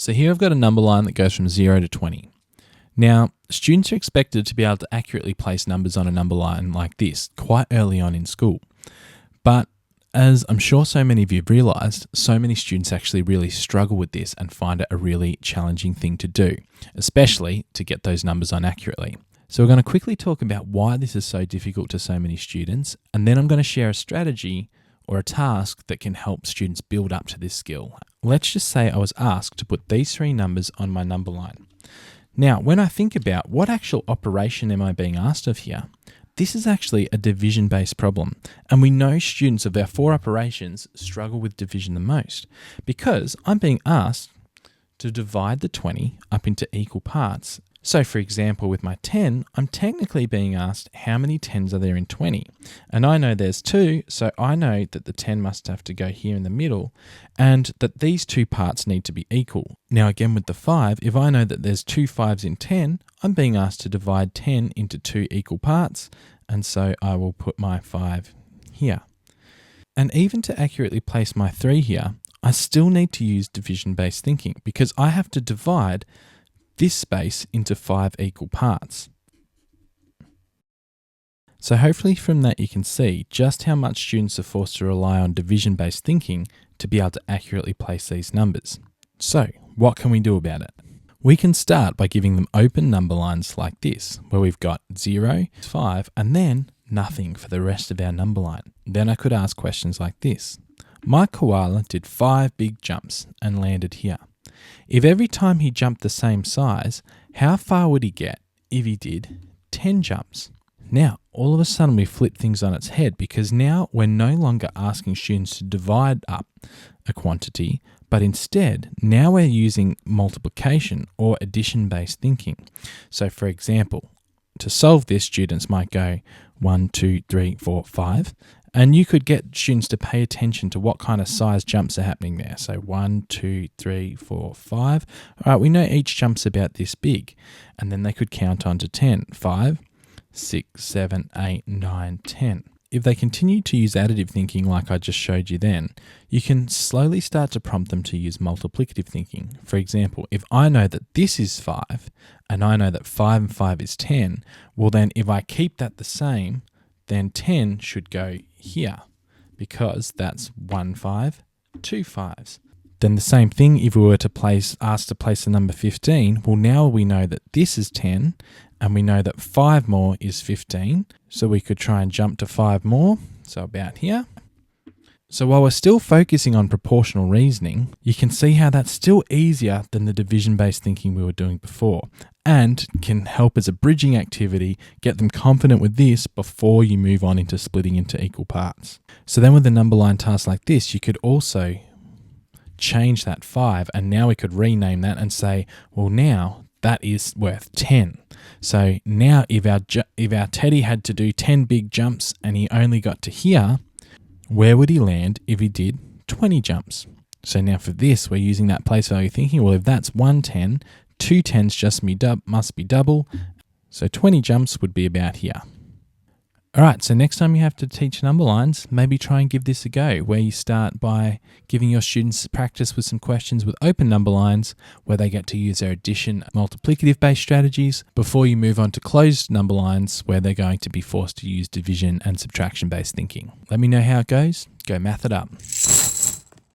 So here I've got a number line that goes from 0 to 20. Now, students are expected to be able to accurately place numbers on a number line like this quite early on in school. But as I'm sure so many of you have realised, so many students actually really struggle with this and find it a really challenging thing to do, especially to get those numbers on accurately. So we're going to quickly talk about why this is so difficult to so many students, and then I'm going to share a strategy or a task that can help students build up to this skill. Let's just say I was asked to put these three numbers on my number line. Now, when I think about what actual operation am I being asked of here, this is actually a division-based problem, and we know students of our 4 operations struggle with division the most because I'm being asked to divide the 20 up into equal parts. So for example, with my 10, I'm technically being asked how many 10s are there in 20. And I know there's 2, so I know that the 10 must have to go here in the middle and that these 2 parts need to be equal. Now again with the 5, if I know that there's 2 5s in 10, I'm being asked to divide 10 into 2 equal parts, and so I will put my 5 here. And even to accurately place my 3 here, I still need to use division-based thinking because I have to divide this space into 5 equal parts. So hopefully from that you can see just how much students are forced to rely on division-based thinking to be able to accurately place these numbers. So what can we do about it? We can start by giving them open number lines like this, where we've got 0, 5, and then nothing for the rest of our number line. Then I could ask questions like this. My koala did 5 big jumps and landed here. If every time he jumped the same size, how far would he get if he did 10 jumps? Now, all of a sudden we flip things on its head because now we're no longer asking students to divide up a quantity, but instead, now we're using multiplication or addition-based thinking. So for example, to solve this, students might go 1, 2, 3, 4, 5, and you could get students to pay attention to what kind of size jumps are happening there. So 1, 2, 3, 4, 5. All right, we know each jump's about this big, and then they could count on to 10. 5, 6, 7, 8, 9, 10. If they continue to use additive thinking like I just showed you then, you can slowly start to prompt them to use multiplicative thinking. For example, if I know that this is 5, and I know that 5 and 5 is 10, well then if I keep that the same, then 10 should go here because that's 1 5, 2 5s. Then the same thing if we were to asked to place the number 15, well now we know that this is 10 and we know that 5 more is 15. So we could try and jump to 5 more, so about here. So while we're still focusing on proportional reasoning, you can see how that's still easier than the division-based thinking we were doing before and can help as a bridging activity, get them confident with this before you move on into splitting into equal parts. So then with a number line task like this, you could also change that 5 and now we could rename that and say, well now that is worth 10. So now if our Teddy had to do 10 big jumps and he only got to here, where would he land if he did 20 jumps? So now for this, we're using that place value thinking. Well, if that's 1 10, 2 10s just must be double. So 20 jumps would be about here. All right, so next time you have to teach number lines, maybe try and give this a go, where you start by giving your students practice with some questions with open number lines, where they get to use their addition multiplicative-based strategies, before you move on to closed number lines, where they're going to be forced to use division and subtraction-based thinking. Let me know how it goes. Go math it up.